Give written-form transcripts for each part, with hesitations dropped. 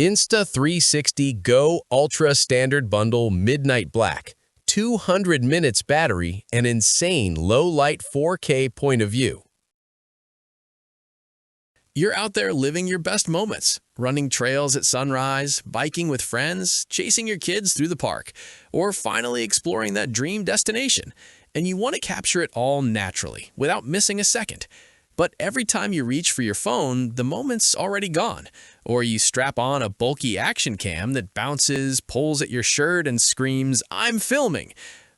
Insta360 Go Ultra Standard Bundle Midnight Black, 200 minutes battery, and insane low-light 4K point of view. You're out there living your best moments, running trails at sunrise, biking with friends, chasing your kids through the park, or finally exploring that dream destination. And you want to capture it all naturally, without missing a second. But every time you reach for your phone, the moment's already gone. Or you strap on a bulky action cam that bounces, pulls at your shirt, and screams, "I'm filming!"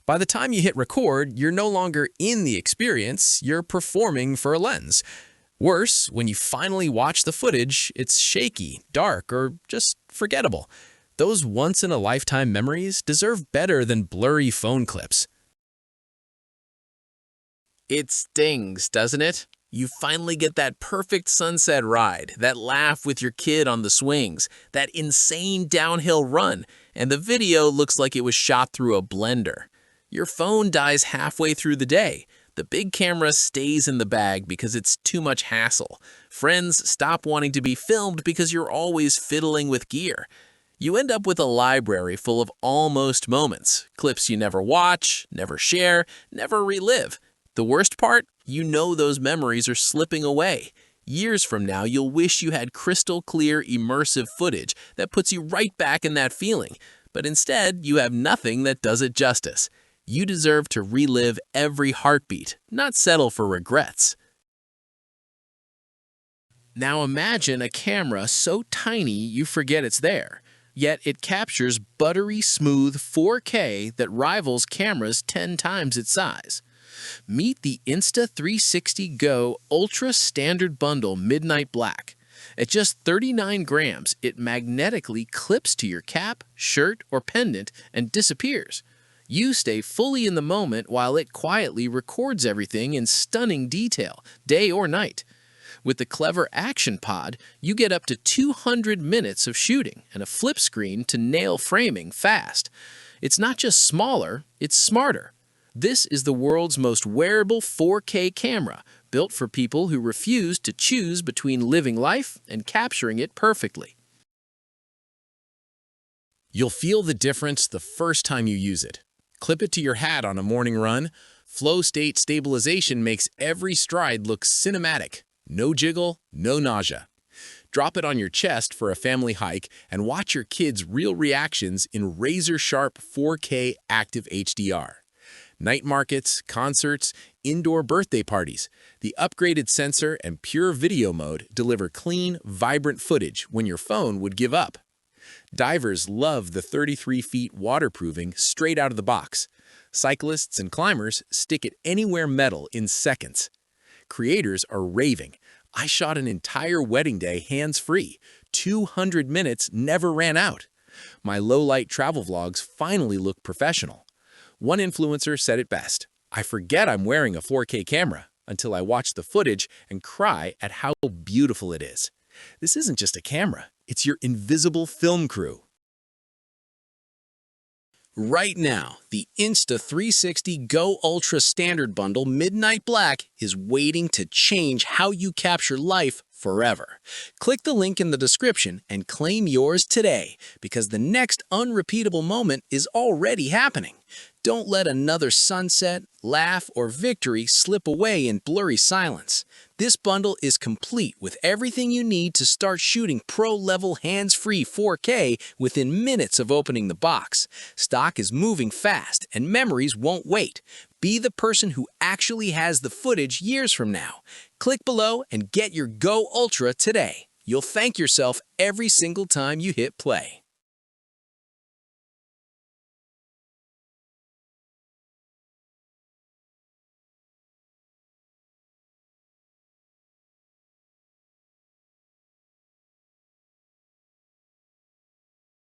By the time you hit record, you're no longer in the experience, you're performing for a lens. Worse, when you finally watch the footage, it's shaky, dark, or just forgettable. Those once-in-a-lifetime memories deserve better than blurry phone clips. It stings, doesn't it? You finally get that perfect sunset ride, that laugh with your kid on the swings, that insane downhill run, and the video looks like it was shot through a blender. Your phone dies halfway through the day. The big camera stays in the bag because it's too much hassle. Friends stop wanting to be filmed because you're always fiddling with gear. You end up with a library full of almost moments, clips you never watch, never share, never relive. The worst part? You know those memories are slipping away. Years from now, you'll wish you had crystal clear, immersive footage that puts you right back in that feeling. But instead, you have nothing that does it justice. You deserve to relive every heartbeat, not settle for regrets. Now imagine a camera so tiny you forget it's there, yet it captures buttery smooth 4K that rivals cameras 10 times its size. Meet the Insta360 Go Ultra Standard Bundle Midnight Black. At just 39 grams, it magnetically clips to your cap, shirt, or pendant and disappears. You stay fully in the moment while it quietly records everything in stunning detail, day or night. With the clever Action Pod, you get up to 200 minutes of shooting and a flip screen to nail framing fast. It's not just smaller, it's smarter. This is the world's most wearable 4K camera, built for people who refuse to choose between living life and capturing it perfectly. You'll feel the difference the first time you use it. Clip it to your hat on a morning run. Flow state stabilization makes every stride look cinematic. No jiggle, no nausea. Drop it on your chest for a family hike and watch your kids' real reactions in razor-sharp 4K active HDR. Night markets, concerts, indoor birthday parties. The upgraded sensor and pure video mode deliver clean, vibrant footage when your phone would give up. Divers love the 33 feet waterproofing straight out of the box. Cyclists and climbers stick it anywhere metal in seconds. Creators are raving. I shot an entire wedding day hands-free. 200 minutes never ran out. My low-light travel vlogs finally look professional. One influencer said it best: "I forget I'm wearing a 4K camera until I watch the footage and cry at how beautiful it is." This isn't just a camera, it's your invisible film crew. Right now, the Insta360 Go Ultra Standard Bundle Midnight Black is waiting to change how you capture life forever. Click the link in the description and claim yours today, because the next unrepeatable moment is already happening. Don't let another sunset, laugh, or victory slip away in blurry silence. This bundle is complete with everything you need to start shooting pro-level hands-free 4K within minutes of opening the box. Stock is moving fast, and memories won't wait. Be the person who actually has the footage years from now. Click below and get your Go Ultra today. You'll thank yourself every single time you hit play.